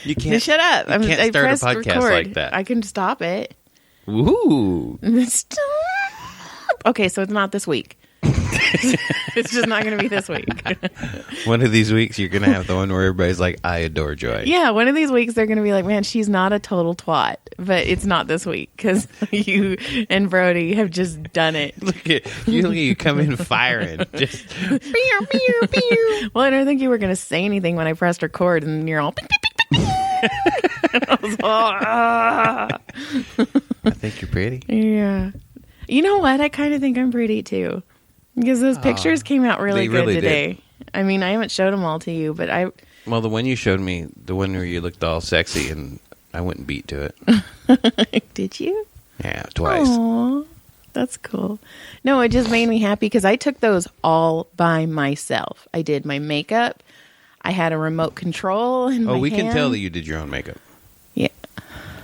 You can't. Shut up. You can't start a podcast like that. I can stop it. Ooh. Stop. Okay, so it's not this week. It's just not going to be this week. One of these weeks, you're going to have the one where everybody's like, I adore Joy. Yeah, one of these weeks, they're going to be like, man, she's not a total twat. But it's not this week because you and Brody have just done it. Look at you come in firing. Just Well, I don't think you were going to say anything when I pressed record, and you're all... I was all, I think you're pretty. Yeah. You know what? I kind of think I'm pretty, too. Because those pictures came out really good today. Did. I mean, I haven't showed them all to you, but I... Well, the one you showed me, the one where you looked all sexy, and I went and beat to it. Did you? Yeah, twice. Aww, that's cool. No, it just made me happy because I took those all by myself. I did my makeup. I had a remote control in my we hand. can tell that you did your own makeup. Yeah.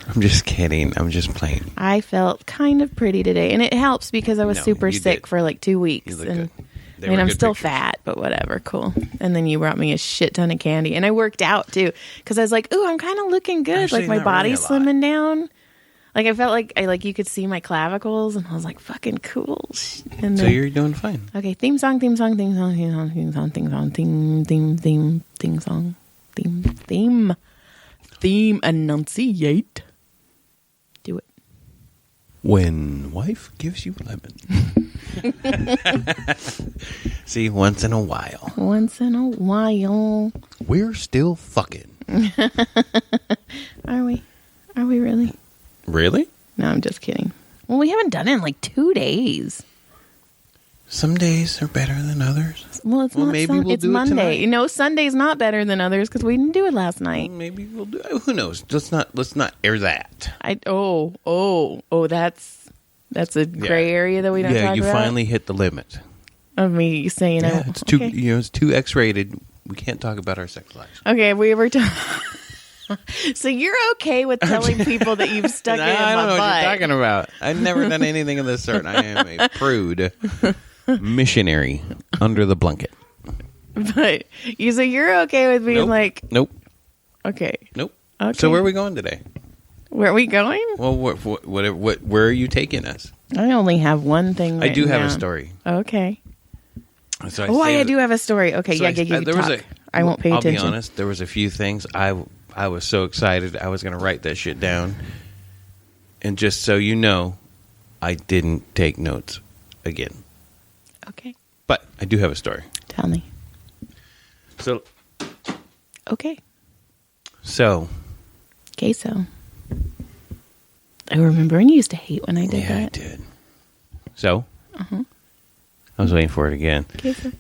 I'm just kidding. I'm just playing. I felt kind of pretty today, and it helps because I was super you sick did. for like 2 weeks. You look And good. I mean, I'm still pictures. fat, but whatever, cool. And then you brought me a shit ton of candy, and I worked out too because I was like, "Ooh, I'm kind of looking good. Actually, like my not body's really a lot. slimming down." Like I felt like you could see my clavicles, and I was like, "Fucking cool." And So then, you're doing fine. okay, theme song, theme song, theme song, theme song, theme song, theme song, theme song, theme enunciate. Do it. When wife gives you lemon. See, once in a while. Once in a while. We're still fucking. Are we? Are we really? Really? No, I'm just kidding. Well, we haven't done it in like 2 days. Some days are better than others. Well, it's not. maybe we'll it's do it Monday. tonight. You know, Sunday's not better than others because we didn't do it last night. Maybe we'll do. Who knows? Let's not air that. That's a gray area that we don't talk Yeah, you about. finally hit the limit. Of me saying, Yeah, it's too. okay. It's too X-rated. We can't talk about our sex lives. Okay, we ever So you're okay with telling people that you've stuck it in I don't my know butt? what you're talking about. I've never done anything of this sort. I am a prude missionary under the blanket. But you say you're okay with being Nope. like, Nope. okay, Nope. okay. So where are we going today? Where are we going? Well, where are you taking us? I only have one thing. I do written have a down. story. Okay. So I do have a story. Okay, So you there was talk. I won't pay attention. I'll be honest. There was a few things I was so excited I was going to write that shit down, and just so you know, I didn't take notes again. Okay, But I do have a story. tell me. So Okay. so Queso. I remember, and you used to hate when I did yeah, I that. did. So I was waiting for it again. Queso.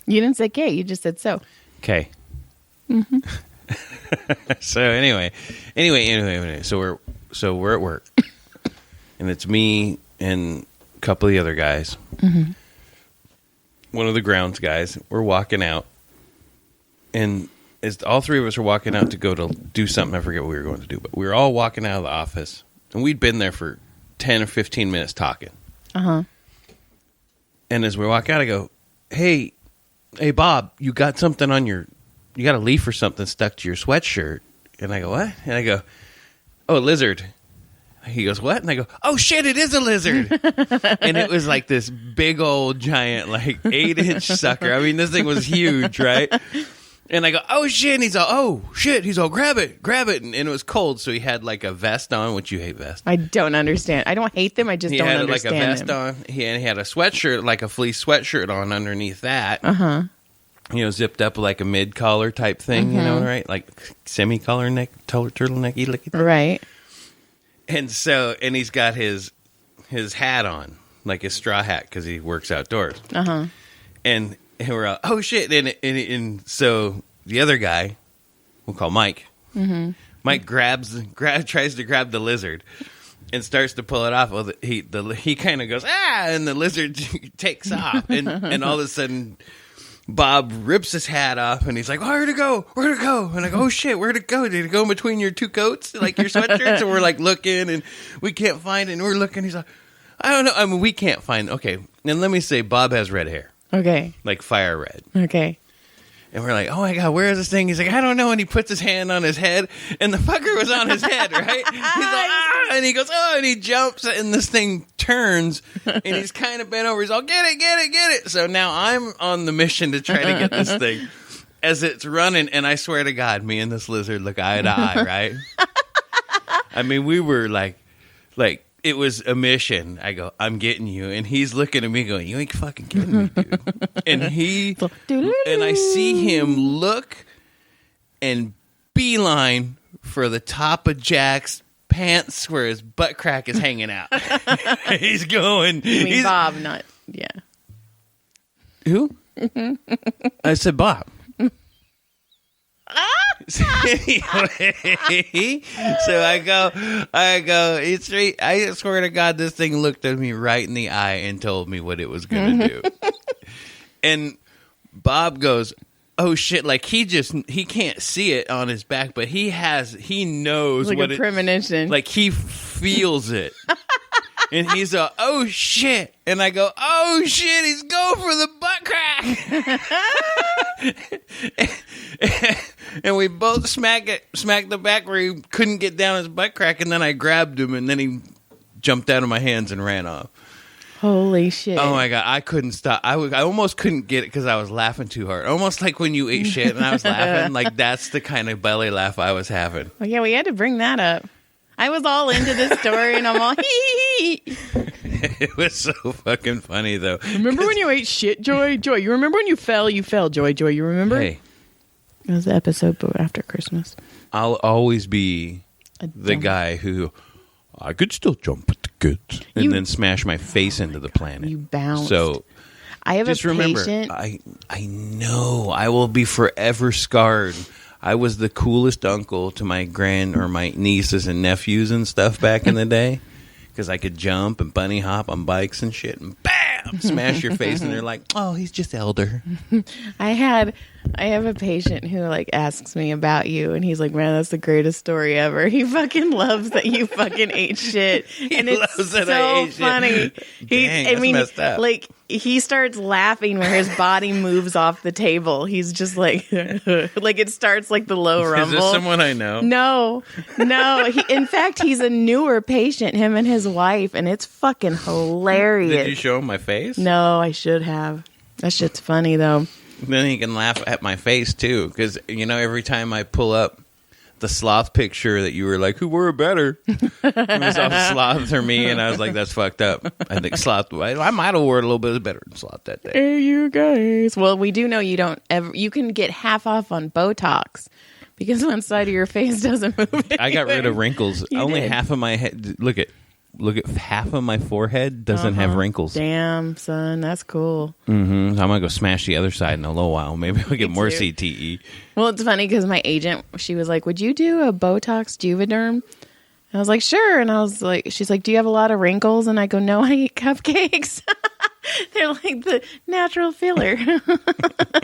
You didn't say "K," you just said "so." Okay. So anyway, so we're at work, and it's me and a couple of the other guys. One of the grounds guys. We're walking out, and as all three of us are walking out to go to do something, I forget what we were going to do, but we were all walking out of the office, and we'd been there for 10 or 15 minutes talking. And as we walk out, I go, "Hey, Bob, you got something on you got a leaf or something stuck to your sweatshirt." And I go, "What?" And I go, "Oh, a lizard." He goes, "What?" And I go, "Oh shit, it is a lizard." And it was like this big old giant, like 8-inch sucker. I mean, this thing was huge, right? And I go, "Oh shit." And he's all, "Oh shit." He's all, grab it. And it was cold. So he had like a vest on, which you hate vests. I don't understand. I don't hate them. I just He don't had like a understand vest them. on. He had a sweatshirt, like a fleece sweatshirt on underneath that. Zipped up like a mid-collar type thing, right? Like semi-collar neck, turtleneck-y looking. Right. And he's got his hat on, like his straw hat, because he works outdoors. And we're all, "Oh shit!" And so the other guy, we'll call Mike. Mike tries to grab the lizard, and starts to pull it off. Well, he kind of goes, "Ah!" and the lizard takes off, and all of a sudden, Bob rips his hat off, and he's like, "Where'd it go? Where'd it go?" And I go, "Oh shit, where'd it go? Did it go in between your two coats, like your sweatshirts?" And we're like looking, and we can't find it. And we're looking. He's like, "I don't know. I mean, we can't find." Okay, and let me say, Bob has red hair, Okay. like fire red. Okay. And we're like, oh my God, where is this thing? He's like, I don't know. And he puts his hand on his head, and the fucker was on his head, right? He's like, ah! And he goes, oh, and he jumps, and this thing turns, and he's kind of bent over. He's all, get it. So now I'm on the mission to try to get this thing as it's running, and I swear to God, me and this lizard look eye to eye, right? I mean, we were like, it was a mission. I go, I'm getting you. And he's looking at me going, you ain't fucking kidding me, dude. And I see him look and beeline for the top of Jack's pants where his butt crack is hanging out. He's going. You mean Bob, not, yeah. Who? I said Bob. So I go, it's right. I swear to God, this thing looked at me right in the eye and told me what it was going to do. And Bob goes, oh shit, like he can't see it on his back, but he knows like what a premonition. Like he feels it. And he's oh shit. And I go, oh shit, he's going for the butt crack. And we both smacked the back where he couldn't get down his butt crack. And then I grabbed him, and then he jumped out of my hands and ran off. Holy shit. Oh my God, I couldn't stop. I almost couldn't get it because I was laughing too hard. Almost like when you ate shit and I was laughing. Like that's the kind of belly laugh I was having. Well, yeah, we had to bring that up. I was all into this story, and I'm all, hee. It was so fucking funny, though. Remember when you ate shit, Joy? Joy, you remember when you fell, Joy? Joy, you remember? Hey. It was the episode after Christmas. I'll always be the guy who, I could still jump with the goods, and then smash my face into the planet. You bounced. So, I have just a remember, patient. I know, I will be forever scarred. I was the coolest uncle to my my nieces and nephews and stuff back in the day because I could jump and bunny hop on bikes and shit and bam, smash your face, and they're like, oh, he's just elder. I have a patient who like asks me about you, and he's like, man, that's the greatest story ever. He fucking loves that you fucking ate shit, and it's so funny. Dang, messed up. Like he starts laughing where his body moves off the table. He's just like, like it starts like the low rumble. Is this someone I know? No. In fact, he's a newer patient, him and his wife, and it's fucking hilarious. Did you show him my face? No, I should have. That shit's funny though. Then he can laugh at my face too, because every time I pull up the sloth picture that you were like, who wore it better? It was off Sloth or me, and I was like, that's fucked up. I think Sloth, I might have wore it a little bit better than Sloth that day. Hey, you guys. Well, we do know you can get half off on Botox because one side of your face doesn't move anyway. I got rid of wrinkles. Only half of my head. Look at half of my forehead doesn't have wrinkles. Damn, son, that's cool. Mm-hmm. So I'm gonna go smash the other side in a little while. Maybe I'll get more CTE. Well, it's funny because my agent, she was like, "Would you do a Botox Juvederm?" I was like, "Sure." And I was like, "She's like, do you have a lot of wrinkles?" And I go, "No, I eat cupcakes." They're like the natural filler.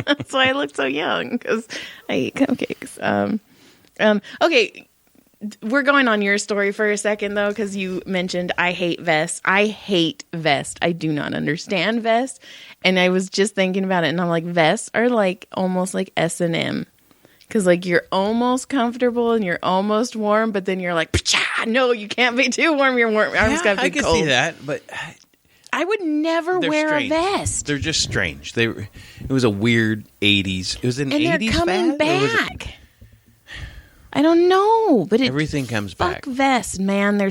That's why I look so young because I eat cupcakes. Okay. We're going on your story for a second, though, because you mentioned I hate vests. I hate vests. I do not understand vests. And I was just thinking about it, and I'm like, vests are like almost like S&M. Because like you're almost comfortable and you're almost warm, but then you're like, no, you can't be too warm. Your arms got to be cold. I can see that, but I would never wear strange. A vest. They're just strange. It was a weird 80s. It was an 80s fad. And they're coming back. I don't know, but everything comes back. Fuck vests, man. They're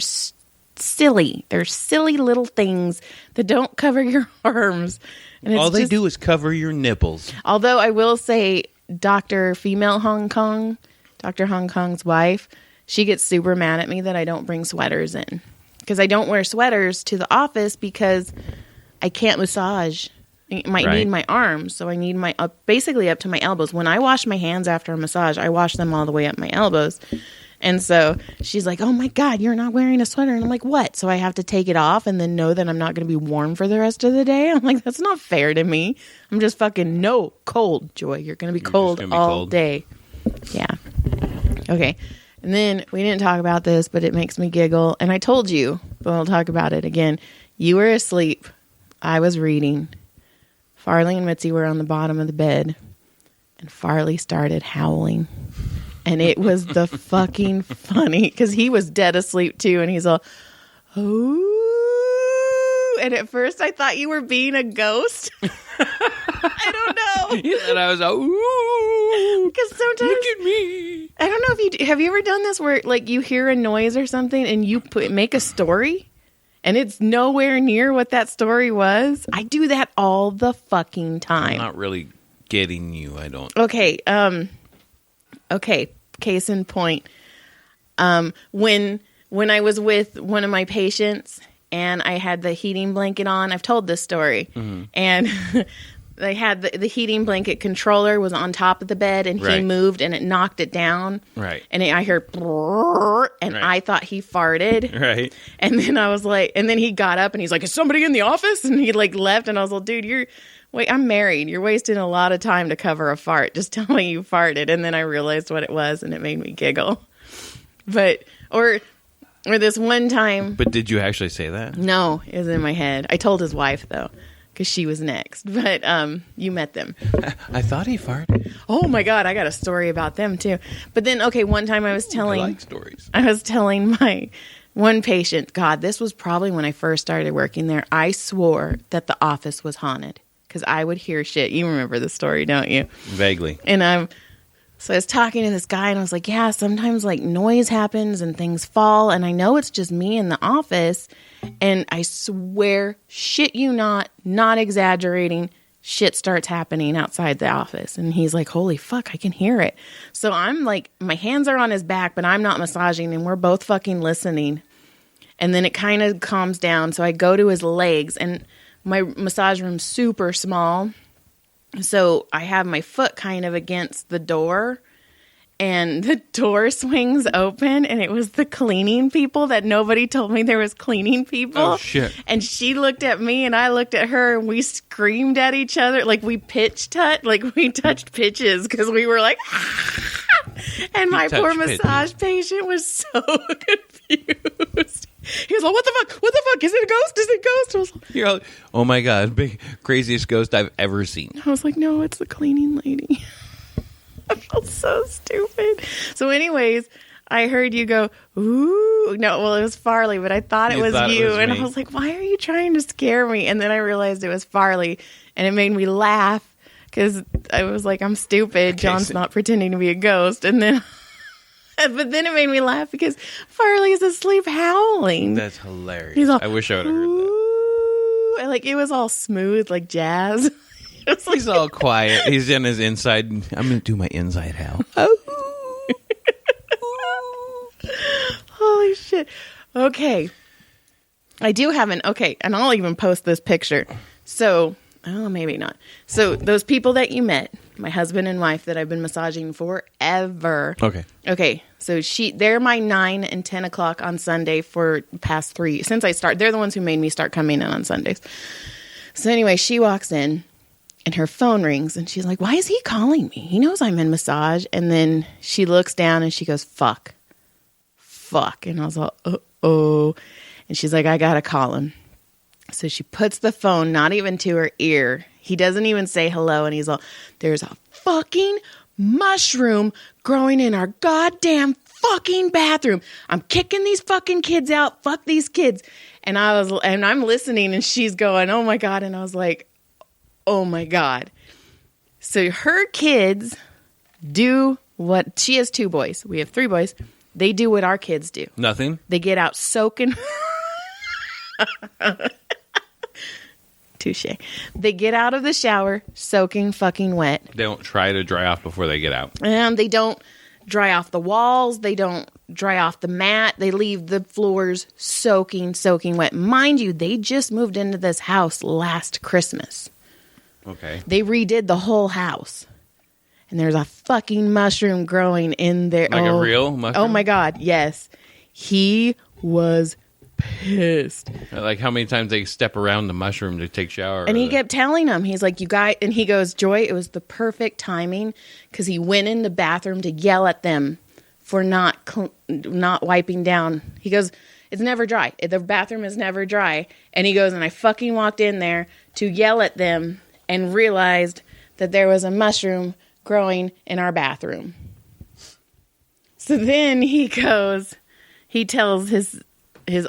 silly. They're silly little things that don't cover your arms. And all they do is cover your nipples. Although I will say, Dr. Hong Kong's wife, she gets super mad at me that I don't bring sweaters in. Because I don't wear sweaters to the office because I can't massage. I might need my arms, so I need my basically up to my elbows. When I wash my hands after a massage, I wash them all the way up my elbows. And so she's like, "Oh my God, you're not wearing a sweater." And I'm like, "What?" So I have to take it off and then know that I'm not going to be warm for the rest of the day. I'm like, that's not fair to me. I'm just fucking cold, Joy. You're going to be cold all day. Yeah. Okay. And then we didn't talk about this, but it makes me giggle. And I told you, but I'll talk about it again. You were asleep. I was reading. Farley and Mitzi were on the bottom of the bed. and Farley started howling. And it was the fucking funny, because he was dead asleep too, and he's all, ooh. And at first I thought you were being a ghost. I don't know. He said I was like, ooh. Because sometimes, look at me. I don't know if have you ever done this where like you hear a noise or something and you make a story and it's nowhere near what that story was? I do that all the fucking time. I'm not really getting you. I don't. Okay. Okay. Case in point. When I was with one of my patients and I had the heating blanket on, I've told this story, and they had the heating blanket controller was on top of the bed, and he moved and it knocked it down. Right. And I heard, and I thought he farted. Right. And then I was like, and then he got up and he's like, is somebody in the office? And he like left, and I was like, dude, wait, I'm married. You're wasting a lot of time to cover a fart. Just tell me you farted. And then I realized what it was, and it made me giggle. But, or this one time. But did you actually say that? No, it was in my head. I told his wife, though, because she was next. But you met them. I thought he farted. Oh, my God. I got a story about them, too. But then, okay, one time I was telling. I like stories. I was telling my one patient, God, this was probably when I first started working there. I swore that the office was haunted. Because I would hear shit. You remember the story, don't you? Vaguely. And so I was talking to this guy, and I was like, yeah, sometimes like noise happens and things fall, and I know it's just me in the office, and I swear, shit you not exaggerating, shit starts happening outside the office. And he's like, holy fuck, I can hear it. So I'm like, my hands are on his back, but I'm not massaging, and we're both fucking listening. And then it kind of calms down, so I go to his legs, and my massage room's super small, so I have my foot kind of against the door, and the door swings open, and it was the cleaning people that nobody told me there was cleaning people. Oh, shit. And she looked at me, and I looked at her, and we screamed at each other, like we touched pitches, because we were like, ah! And my poor massage patient was so confused. He was like, what the fuck? What the fuck? Is it a ghost? Is it a ghost? I was like, You're like, oh my God, big, craziest ghost I've ever seen. I was like, no, it's the cleaning lady. I felt so stupid. So anyways, I heard you go, ooh. No, well, it was Farley, but I thought it was you. And I was like, why are you trying to scare me? And then I realized it was Farley, and it made me laugh because I was like, I'm stupid. Okay, John's not pretending to be a ghost. And then... But then it made me laugh because Farley's asleep howling. That's hilarious. All, I wish I would have heard that. Like, it was all smooth, like jazz. He's all quiet. He's in his inside. I'm going to do my inside howl. Holy shit. Okay. I do have and I'll even post this picture. So, maybe not. So, those people that you met, my husband and wife that I've been massaging forever. Okay. So they're my 9 and 10 o'clock on Sunday for past 3. Since I started, they're the ones who made me start coming in on Sundays. So anyway, she walks in and her phone rings and she's like, why is he calling me? He knows I'm in massage. And then she looks down and she goes, fuck. And I was like, uh-oh. And she's like, I got to call him. So she puts the phone not even to her ear. He doesn't even say hello. And he's all, there's a fucking mushroom growing in our goddamn fucking bathroom. I'm kicking these fucking kids out. Fuck these kids. And I'm listening and she's going, oh my God. And I was like, oh my God. So her kids do what, she has 2 boys. We have 3 boys. They do what our kids do. Nothing. They get out soaking. Touche. They get out of the shower soaking fucking wet. They don't try to dry off before they get out. And they don't dry off the walls. They don't dry off the mat. They leave the floors soaking wet. Mind you, they just moved into this house last Christmas. Okay. They redid the whole house. And there's a fucking mushroom growing in there. Like a real mushroom? Oh my God, yes. He was pissed. Like how many times they step around the mushroom to take shower. And he kept telling him, he's like, you guys, and he goes, Joy, it was the perfect timing because he went in the bathroom to yell at them for not wiping down. He goes, it's never dry. The bathroom is never dry. And he goes, and I fucking walked in there to yell at them and realized that there was a mushroom growing in our bathroom. So then he tells his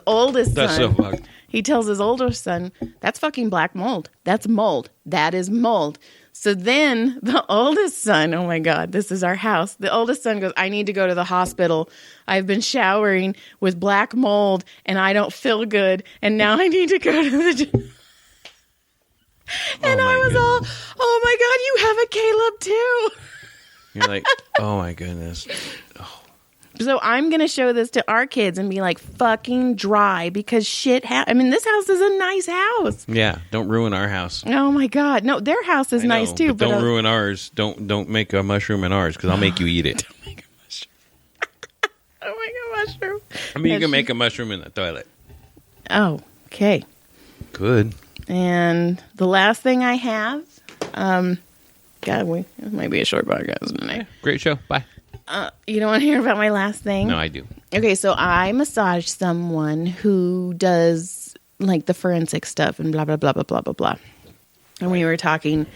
oldest That's son. so fucked. He tells his older son, that's fucking black mold. That's mold. That is mold. So then the oldest son, oh my God, this is our house. The oldest son goes, I need to go to the hospital. I've been showering with black mold and I don't feel good. And now I need to go to the... And I was all, oh my God, you have a Caleb too. You're like, oh my goodness. Oh. So I'm going to show this to our kids and be like, fucking dry because shit. I mean, this house is a nice house. Yeah, don't ruin our house. Oh my God. No, their house is nice too. But don't ruin ours. Don't make a mushroom in ours because I'll make you eat it. Don't make a mushroom. Don't make a mushroom. I mean, you can make a mushroom in the toilet. Oh, okay. Good. And the last thing I have, God, it might be a short podcast tonight. Yeah, great show. Bye. You don't want to hear about my last thing? No, I do. Okay, so I massage someone who does like the forensic stuff and blah, blah, blah, blah, blah, blah, blah. And we were talking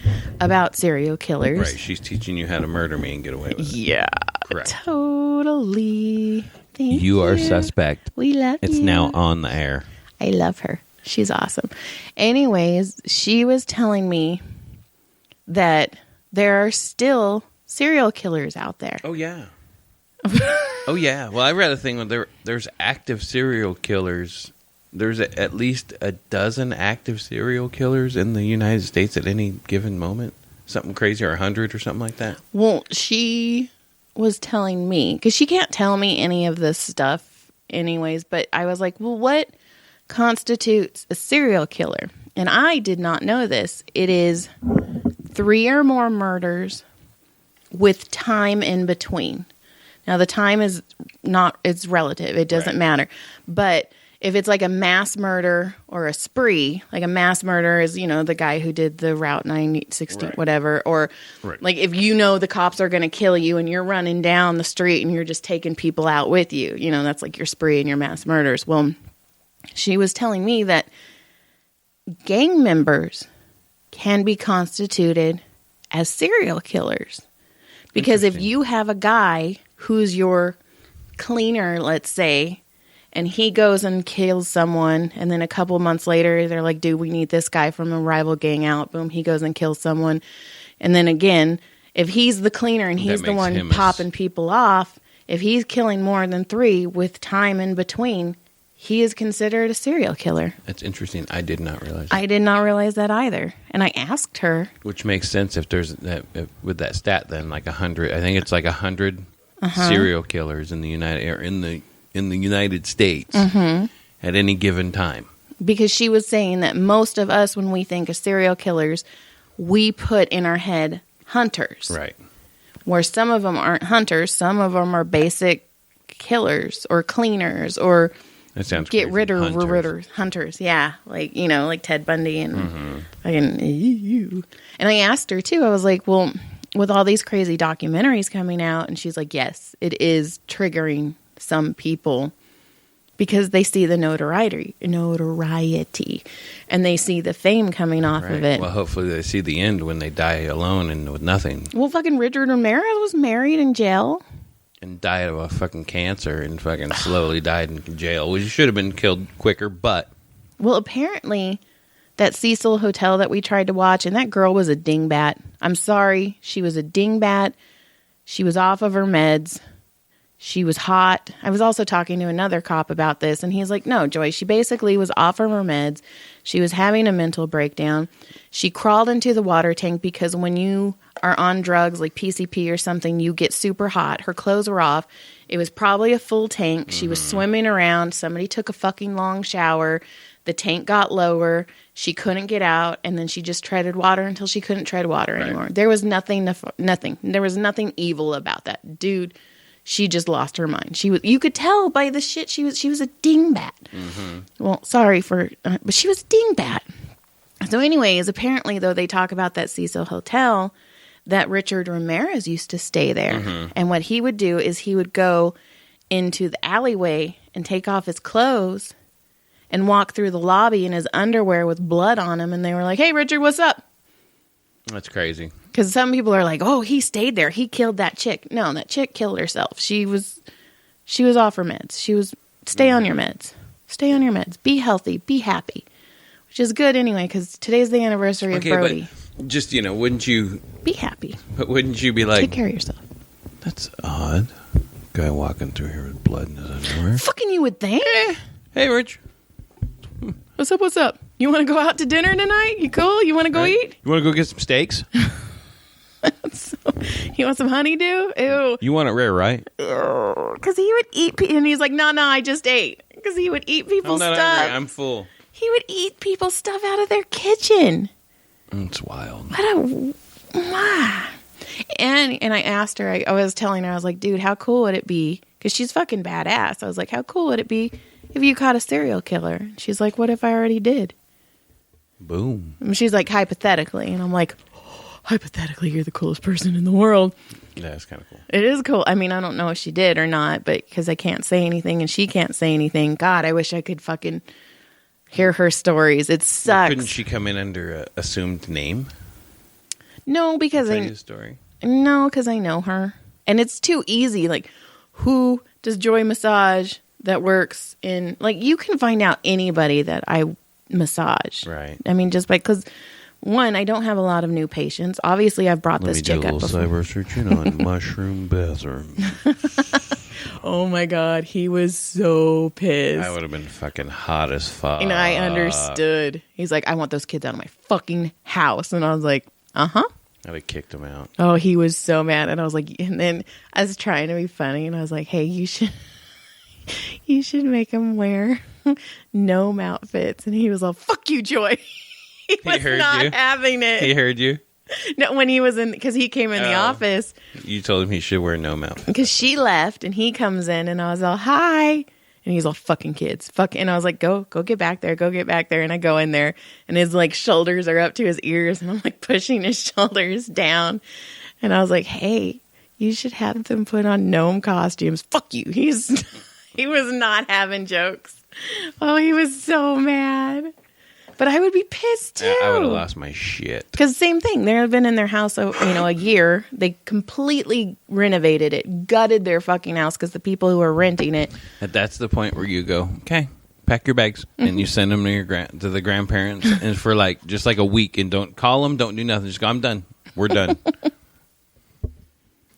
about serial killers. Right, she's teaching you how to murder me and get away with it. Yeah, correct. Totally. Thank you. You are suspect. We love you. It's now on the air. I love her. She's awesome. Anyways, she was telling me that there are still serial killers out there. Oh, yeah. Oh, yeah. Well, I read a thing where there's active serial killers. There's at least a dozen active serial killers in the United States at any given moment. Something crazy, or 100 or something like that. Well, she was telling me, because she can't tell me any of this stuff anyways, but I was like, well, what constitutes a serial killer? And I did not know this. It is 3 or more murders with time in between. Now, the time is not, it's relative. It doesn't matter. But if it's like a mass murder or a spree, like a mass murder is, you know, the guy who did the Route 916, whatever. Or like if you know the cops are going to kill you and you're running down the street and you're just taking people out with you, you know, that's like your spree and your mass murders. Well, she was telling me that gang members can be constituted as serial killers. Because if you have a guy who's your cleaner, let's say, and he goes and kills someone, and then a couple months later, they're like, dude, we need this guy from a rival gang out. Boom, he goes and kills someone. And then again, if he's the cleaner and he's the one popping people off, if he's killing more than 3 with time in between, he is considered a serial killer. That's interesting. I did not realize that. I did not realize that either. And I asked her. Which makes sense if there's that, with that stat then, like 100. I think it's like 100 serial killers in the United States at any given time. Because she was saying that most of us, when we think of serial killers, we put in our head hunters. Right. Where some of them aren't hunters. Some of them are basic killers or cleaners or that sounds get crazy. rid of hunters. Yeah. Like, you know, like Ted Bundy and fucking. And I asked her too. I was like, well, with all these crazy documentaries coming out, and she's like, yes, it is triggering some people because they see the notoriety, and they see the fame coming off of it. Well, hopefully they see the end when they die alone and with nothing. Well, fucking Richard Ramirez was married in jail. And died of a fucking cancer and fucking slowly died in jail. Well, he should have been killed quicker, but... Well, apparently, that Cecil Hotel that we tried to watch, and that girl was a dingbat. I'm sorry. She was a dingbat. She was off of her meds. She was hot. I was also talking to another cop about this, and he's like, no, Joy, she basically was off of her meds. She was having a mental breakdown. She crawled into the water tank because when you are on drugs like PCP or something, you get super hot. Her clothes were off. It was probably a full tank. She was swimming around. Somebody took a fucking long shower. The tank got lower. She couldn't get out, and then she just treaded water until she couldn't tread water anymore. There was nothing. There was nothing evil about that. Dude, she just lost her mind. You could tell by the shit she was a dingbat. Well, sorry for, but she was a dingbat. So anyways, apparently though, they talk about that Cecil Hotel that Richard Ramirez used to stay there. And what he would do is he would go into the alleyway and take off his clothes and walk through the lobby in his underwear with blood on him. And they were like, hey, Richard, what's up? That's crazy. Because some people are like, oh, he stayed there. He killed that chick. No, that chick killed herself. She was off her meds. Stay on your meds. Stay on your meds. Be healthy. Be happy. Which is good anyway, because today's the anniversary of Brody. But just, wouldn't you... Be happy. But wouldn't you be like... Take care of yourself. That's odd. Guy walking through here with blood in his underwear. Fucking you would think. Hey, Rich. What's up? You want to go out to dinner tonight? You cool? You want to go eat? You want to go get some steaks? You want some honeydew? Ew. You want it rare, right? Because he would eat... and he's like, no, I just ate. Because he would eat people's I'm not stuff. hungry. I'm full. He would eat people's stuff out of their kitchen. It's wild. And I asked her, I was telling her, I was like, dude, how cool would it be? Because she's fucking badass. I was like, how cool would it be if you caught a serial killer? And she's like, what if I already did? Boom. And she's like, hypothetically. And I'm like, hypothetically, you're the coolest person in the world. Yeah, it's kind of cool. It is cool. I mean, I don't know if she did or not, but because I can't say anything and she can't say anything. God, I wish I could fucking hear her stories. It sucks. Couldn't she come in under an assumed name? No, because No, because I know her. And it's too easy. Like, who does Joy massage that works in... Like, you can find out anybody that I massage. Right. I mean, just because... One, I don't have a lot of new patients. Obviously, I've brought this chick up before. Let me do a little cyber searching on mushroom bathroom. Oh, my God. He was so pissed. I would have been fucking hot as fuck. And I understood. He's like, I want those kids out of my fucking house. And I was like, uh-huh. I'd have kicked him out. Oh, he was so mad. And I was like, and then I was trying to be funny. And I was like, hey, you should make him wear gnome outfits. And he was all, fuck you, Joy. He was not having it. He heard you? No, when he was in, because he came in the office. You told him he should wear no mouth. Because she left and he comes in and I was all, hi. And he's all, fucking kids. Fuck. And I was like, go get back there. Go get back there. And I go in there and his like shoulders are up to his ears and I'm like pushing his shoulders down. And I was like, hey, you should have them put on gnome costumes. Fuck you. He was not having jokes. Oh, he was so mad. But I would be pissed too. I would have lost my shit. Because same thing. They've been in their house, a year. They completely renovated it, gutted their fucking house because the people who were renting it. That's the point where you go, okay, pack your bags, and you send them to the grandparents, and for just like a week, and don't call them, don't do nothing. Just go, I'm done. We're done.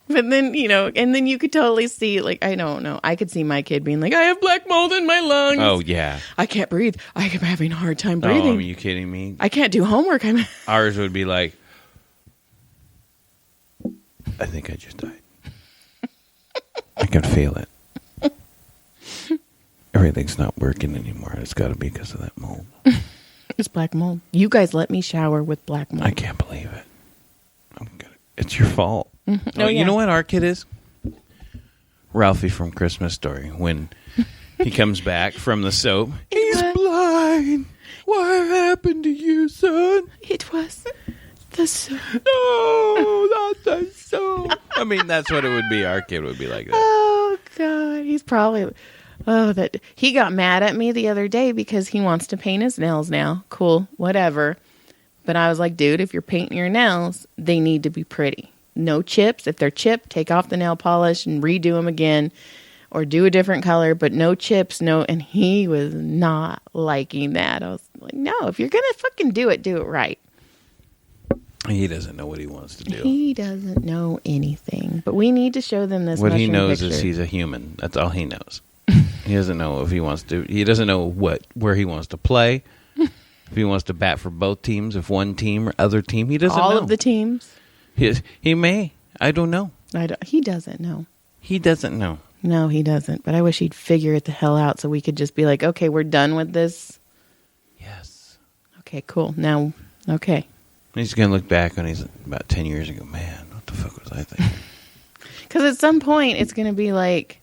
But then, and then you could totally see, like, I don't know. I could see my kid being like, I have black mold in my lungs. Oh, yeah. I can't breathe. I'm having a hard time breathing. Oh, are you kidding me? I can't do homework. Ours would be like, I think I just died. I can feel it. Everything's not working anymore. It's got to be because of that mold. It's black mold. You guys let me shower with black mold. I can't believe it. It's your fault. Mm-hmm. You know what our kid is? Ralphie from Christmas Story. When he comes back from the soap, he's blind. What happened to you, son? It was the soap. No, not the soap. I mean, that's what it would be. Our kid would be like that. Oh, God. He's probably... that he got mad at me the other day because he wants to paint his nails now. Cool, whatever. But I was like, dude, if you're painting your nails, they need to be pretty. No chips. If they're chipped, take off the nail polish and redo them again. Or do a different color, but no chips, no. And he was not liking that. I was like, no, if you're going to fucking do it right. He doesn't know what he wants to do. He doesn't know anything. But we need to show them this. What he knows picture. is he's a human. That's all he knows. He doesn't know if he wants to. He doesn't know where he wants to play. If he wants to bat for both teams, if one team or other team, he doesn't know. All of the teams? He may. I don't know. He doesn't know. He doesn't know. No, he doesn't. But I wish he'd figure it the hell out so we could just be like, okay, we're done with this. Yes. Okay, cool. Now, okay. He's going to look back when he's about 10 years ago. Man, what the fuck was I thinking? Because at some point, it's going to be like,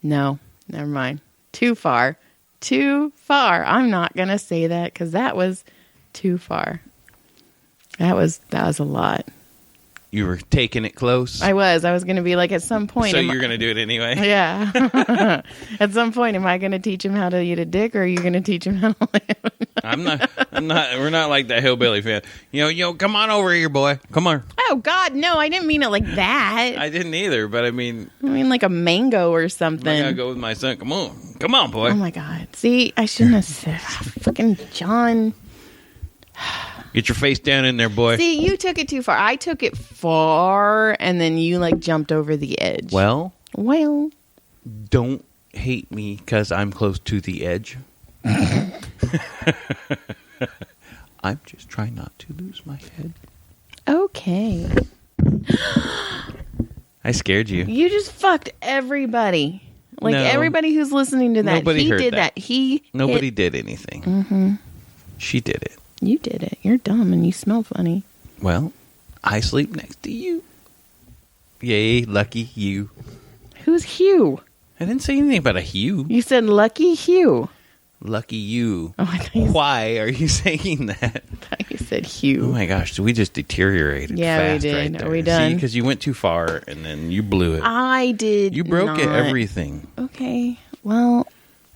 no, never mind. Too far. Too far. I'm not going to say that because that was too far. That was a lot. You were taking it close. I was going to be like, at some point. So you're going to do it anyway? Yeah. At some point, am I going to teach him how to eat a dick, or are you going to teach him how to live? I'm not. We're not like that hillbilly fan. Come on over here, boy. Come on. Oh, God, no, I didn't mean it like that. I didn't either, but I mean like a mango or something. I got to go with my son. Come on, boy. Oh, my God. See, I shouldn't have said, fucking John. Get your face down in there, boy. See, you took it too far. I took it far, and then you, jumped over the edge. Well, don't hate me because I'm close to the edge. I'm just trying not to lose my head. Okay. I scared you. You just fucked everybody. No, everybody who's listening to that. Nobody heard that. Nobody did anything. Mm-hmm. She did it. You did it. You're dumb and you smell funny. Well, I sleep next to you. Yay, lucky you. Who's Hugh? I didn't say anything about a Hugh. You said lucky Hugh. Lucky you. Oh, I thought Why are you saying that? I thought you said Hugh. Oh my gosh, we just deteriorated. Yeah, fast we did. Right there. Are we done? See, because you went too far and then you blew it. I did. You broke everything. Okay. Well,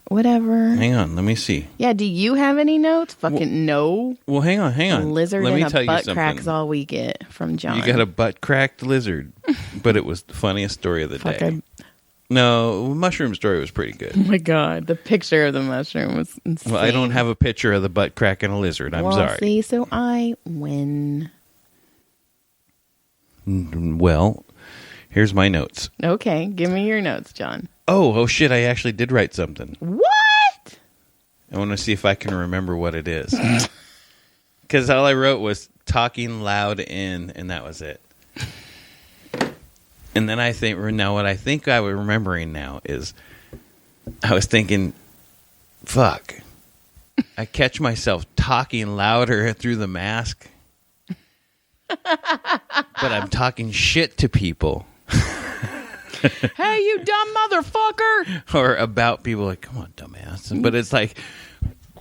whatever. Hang on, let me see. Yeah, do you have any notes? Fucking no. Well, hang on. A lizard let me and tell a you butt something. crack's all we get from John. You got a butt-cracked lizard, but it was the funniest story of the day. No, mushroom story was pretty good. Oh my God, the picture of the mushroom was insane. Well, I don't have a picture of the butt cracking a lizard. I'm sorry. See, so I win. Well, here's my notes. Okay, give me your notes, John. Oh shit, I actually did write something. What? I want to see if I can remember what it is. Because all I wrote was talking loud in, and that was it. And then what I think I was remembering now is I was thinking, fuck, I catch myself talking louder through the mask, but I'm talking shit to people. Hey, you dumb motherfucker! Or about people like, come on, dumbass. But it's like,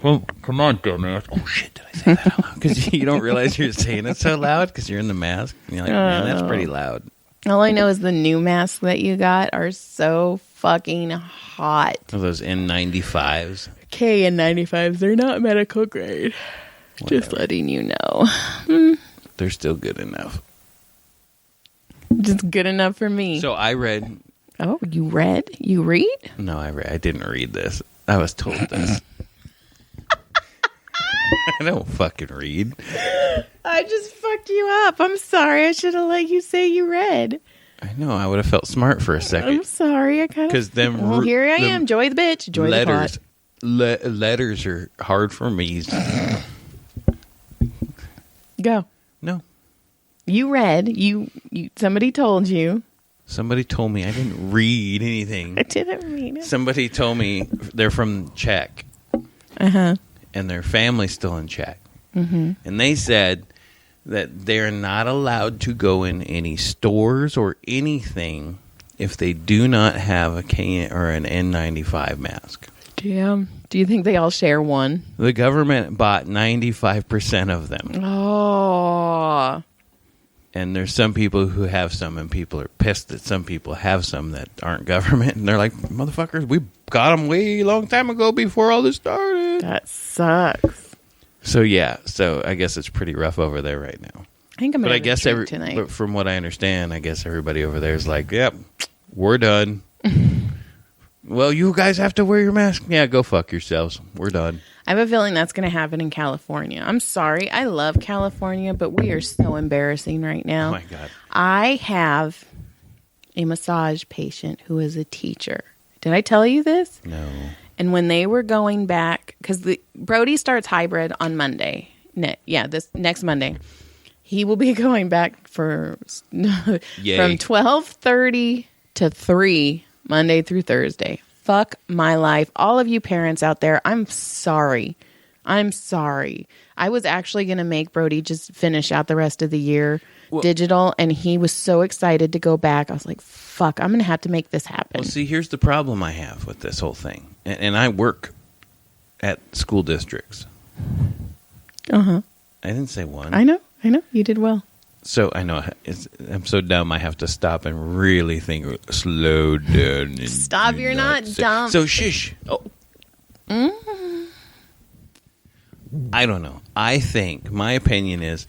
well, come on, dumbass. Oh, shit, did I say that out loud? Because you don't realize you're saying it so loud because you're in the mask. And you're like, man, that's pretty loud. All I know is the new masks that you got are so fucking hot. Are those N95s? KN95s. They're not medical grade. Whatever. Just letting you know. They're still good enough. Just good enough for me. So I read. Oh, you read? You read? No, I didn't read this. I was told this. I don't fucking read. I just fucked you up. I'm sorry. I should have let you say you read. I know. I would have felt smart for a second. I'm sorry. I kind of. Because then. Well, here I am. Joy the bitch. Joy letters, the pot. Letters are hard for me. Go. No. You read. You. Somebody told you. Somebody told me I didn't read anything. I didn't read it. Somebody told me they're from Czech. Uh-huh. And their family's still in Czech. Mm-hmm. And they said that they're not allowed to go in any stores or anything if they do not have a K or an N95 mask. Damn. Do you think they all share one? The government bought 95% of them. Oh. And there's some people who have some, and people are pissed that some people have some that aren't government. And they're like, motherfuckers, we got them way long time ago before all this started. That sucks. So, yeah. So, I guess it's pretty rough over there right now. I think I'm going to have a drink tonight. But from what I understand, I guess everybody over there is like, yep, we're done. Well, you guys have to wear your mask. Yeah, go fuck yourselves. We're done. I have a feeling that's going to happen in California. I'm sorry. I love California, but we are so embarrassing right now. Oh, my God. I have a massage patient who is a teacher. Did I tell you this? No. And when they were going back, because Brody starts hybrid on Monday. This next Monday. He will be going back from 12:30 to 3 Monday through Thursday. Fuck my life. All of you parents out there, I'm sorry. I'm sorry. I was actually going to make Brody just finish out the rest of the year digital, and he was so excited to go back. I was like, fuck, I'm going to have to make this happen. Well, see, here's the problem I have with this whole thing. And I work at school districts. Uh-huh. I didn't say one. I know. You did well. So I know I'm so dumb. I have to stop and really think. Slow down. And Stop! You're not dumb. So shush. Oh. I don't know. I think my opinion is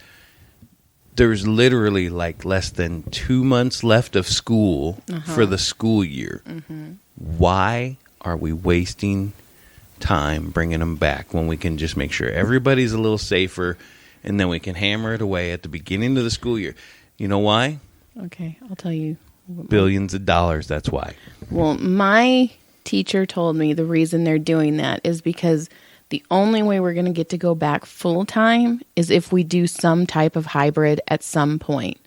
there's literally like less than 2 months left of school for the school year. Mm-hmm. Why are we wasting time bringing them back when we can just make sure everybody's a little safer, and then we can hammer it away at the beginning of the school year? You know why? Okay, I'll tell you. Billions of dollars, that's why. Well, my teacher told me the reason they're doing that is because the only way we're going to get to go back full time is if we do some type of hybrid at some point.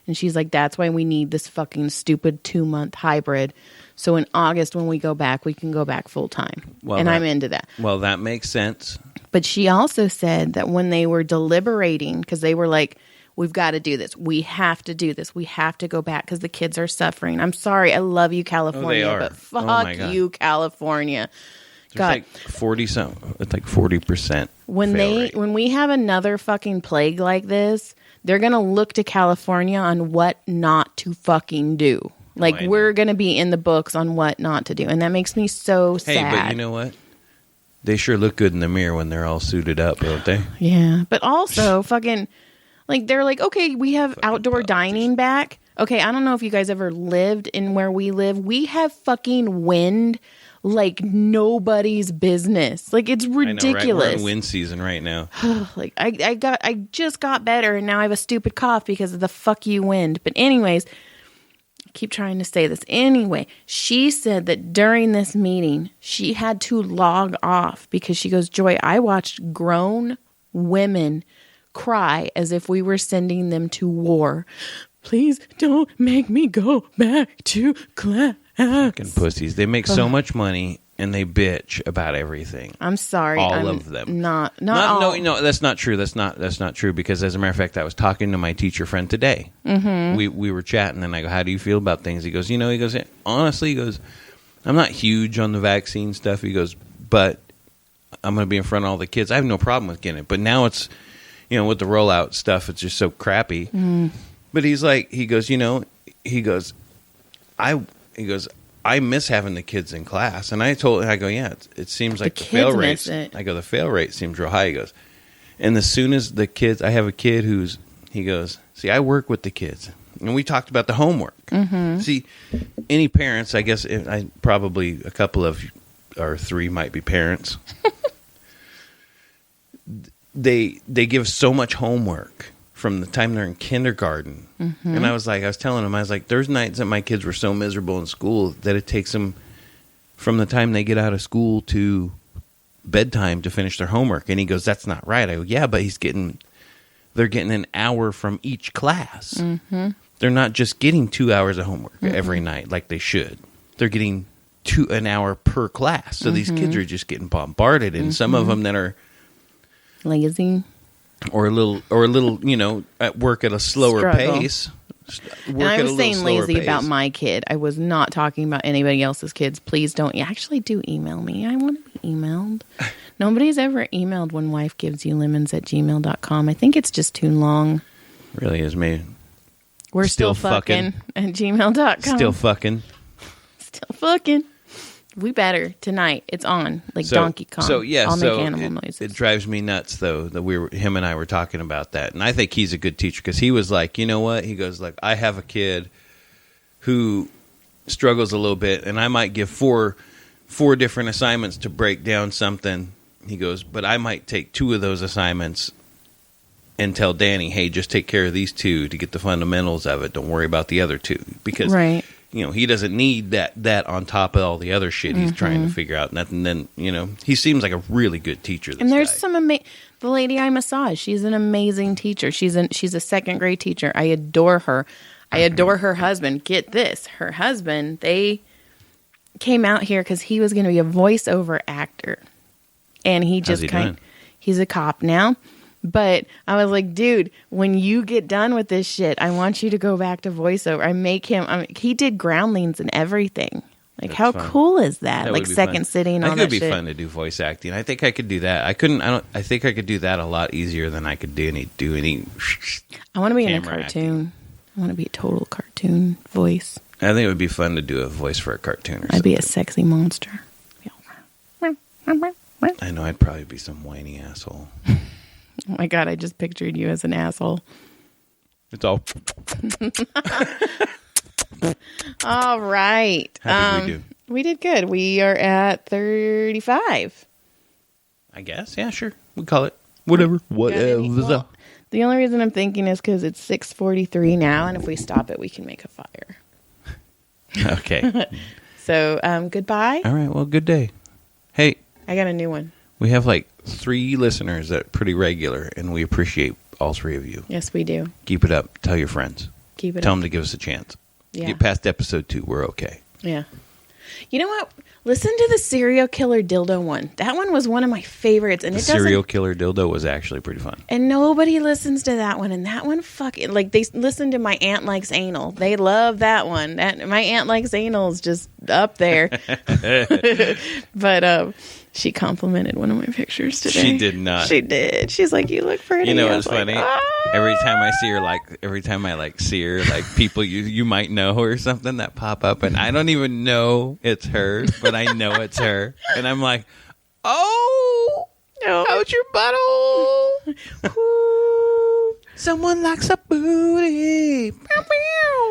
And she's like, that's why we need this fucking stupid 2-month hybrid. So in August, when we go back, we can go back full time. Well, I'm into that. Well, that makes sense. But she also said that when they were deliberating, because they were like, we've got to do this. We have to do this. We have to go back because the kids are suffering. I'm sorry. I love you, California. Oh, they are. But fuck you, California. God. Like 40-something. It's like 40%. When we have another fucking plague like this, they're going to look to California on what not to fucking do. Like, we're going to be in the books on what not to do. And that makes me so sad. Hey, but you know what? They sure look good in the mirror when they're all suited up, don't they? Yeah. But also, fucking, like, they're like, okay, we have fucking outdoor dining back. Okay, I don't know if you guys ever lived in where we live. We have fucking wind like nobody's business. Like, it's ridiculous. I know, right? We're in wind season right now. Like, I just got better, and now I have a stupid cough because of the fuck you wind. But anyways, I keep trying to say this. Anyway, she said that during this meeting, she had to log off because she goes, Joy, I watched grown women cry as if we were sending them to war. Please don't make me go back to class. Fucking pussies. They make so much money and they bitch about everything. I'm sorry. All of them. Not all. No, that's not true. That's not true because as a matter of fact, I was talking to my teacher friend today. Mm-hmm. We were chatting and I go, how do you feel about things? He goes, honestly, he goes, I'm not huge on the vaccine stuff. He goes, but I'm going to be in front of all the kids. I have no problem with getting it. But now it's, with the rollout stuff, it's just so crappy. Mm. But he goes, I miss having the kids in class. And I go, yeah, it seems like the fail rate. I go, the fail rate seems real high. He goes, and as soon as the kids, I have a kid he goes, see, I work with the kids. And we talked about the homework. Mm-hmm. See, any parents, I guess, probably a couple of, or 3 might be parents. They give so much homework from the time they're in kindergarten. Mm-hmm. And I was telling them, there's nights that my kids were so miserable in school that it takes them from the time they get out of school to bedtime to finish their homework. And he goes, that's not right. I go, yeah, but they're getting an hour from each class. Mm-hmm. They're not just getting 2 hours of homework every night like they should. They're getting an hour per class. So these kids are just getting bombarded. And some of them that are lazy. Or a little, at work at a slower pace. And I was saying lazy about my kid. I was not talking about anybody else's kids. Please don't. You actually do email me. I want to be emailed. Nobody's ever emailed when wife gives you lemons@gmail.com. I think it's just too long. Really is me. We're still fucking at gmail.com. Still fucking. Still fucking. We better tonight. It's on Donkey Kong. So yeah, I'll make animal noises. It drives me nuts though that him and I were talking about that, and I think he's a good teacher because he was like, you know what? He goes like, I have a kid who struggles a little bit, and I might give four different assignments to break down something. He goes, but I might take 2 of those assignments and tell Danny, hey, just take care of these 2 to get the fundamentals of it. Don't worry about the other 2 because right. He doesn't need that on top of all the other shit he's trying to figure out. And then, he seems like a really good teacher. And there's the lady I massage. She's an amazing teacher. She's a 2nd grade teacher. I adore her. I adore her husband. Get this. Her husband, they came out here because he was going to be a voiceover actor. And he just he's a cop now. But I was like, dude, when you get done with this shit, I want you to go back to voiceover. I make him, he did Groundlings and everything. Like, That's how fun. cool is that? That Like, would be second fun. sitting That on could that be shit. fun to do voice acting. I think I could do that. I think I could do that a lot easier than I could do any. I want to be in a camera cartoon. I want to be a total cartoon voice. I think it would be fun to do a voice for a cartoon or I'd be something. a sexy monster. I know I'd probably be some whiny asshole. Oh my God, I just pictured you as an asshole. It's all. All right. How did we do? We did good. We are at 35. I guess. Yeah, sure. We call it whatever. Well, the only reason I'm thinking is because it's 6:43 now, and if we stop it, we can make a fire. Okay. So, goodbye. All right. Well, good day. Hey, I got a new one. we have like 3 listeners that are pretty regular, and we appreciate all 3 of you. Yes, we do. Keep it up. Tell your friends. Keep it Tell up. them to give us a chance. Yeah. Get past episode 2. We're okay. Yeah. You know what? Listen to the serial killer dildo one. That one was one of my favorites, and The it doesn't. serial killer dildo was actually pretty fun. And nobody listens to that one. And that one fucking, like, they listen to My Aunt Likes Anal. They love that one. That My Aunt Likes Anal is just up there. But she complimented one of my pictures today. She did not. She did. She's like, you look pretty. You know I what's was like, funny? "Ah." Every time I see her, like people you might know or something that pop up, and I don't even know it's her, but I know it's her, and I'm like, oh, No. how's your butthole? Someone likes a booty.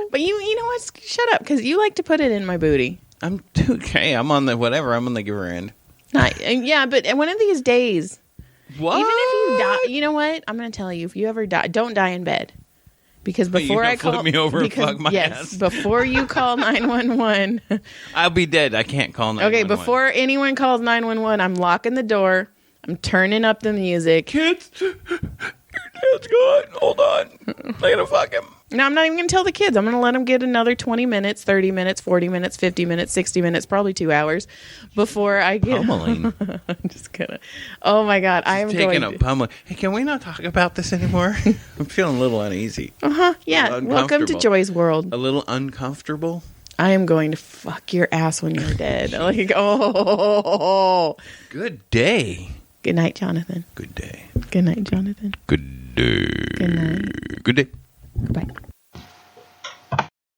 But you know what? Shut up, because you like to put it in my booty. I'm okay. I'm on the whatever. I'm on the giver end. Yeah, but one of these days, What? even if you die, you know what? I'm going to tell you, if you ever die, don't die in bed. Because But you before don't I call flip me over and fuck my ass. before you call 911. I'll be dead. I can't call 911. Okay, before anyone calls 911, I'm locking the door. I'm turning up the music. Kids, your dad's gone. Hold on. I gotta fuck him. No, I'm not even going to tell the kids. I'm going to let them get another 20 minutes, 30 minutes, 40 minutes, 50 minutes, 60 minutes, probably 2 hours before I get. Pummeling. I'm just kidding. Oh my God, I am Taking going a to. pummel. Hey, can we not talk about this anymore? I'm feeling a little uneasy. Yeah, welcome to uncomfortable. Joy's world. A little uncomfortable. I am going to fuck your ass when you're dead. Like, oh. Good day. Good night, Jonathan. Good day. Good night, Jonathan. Good day. Good night. Good day. Goodbye.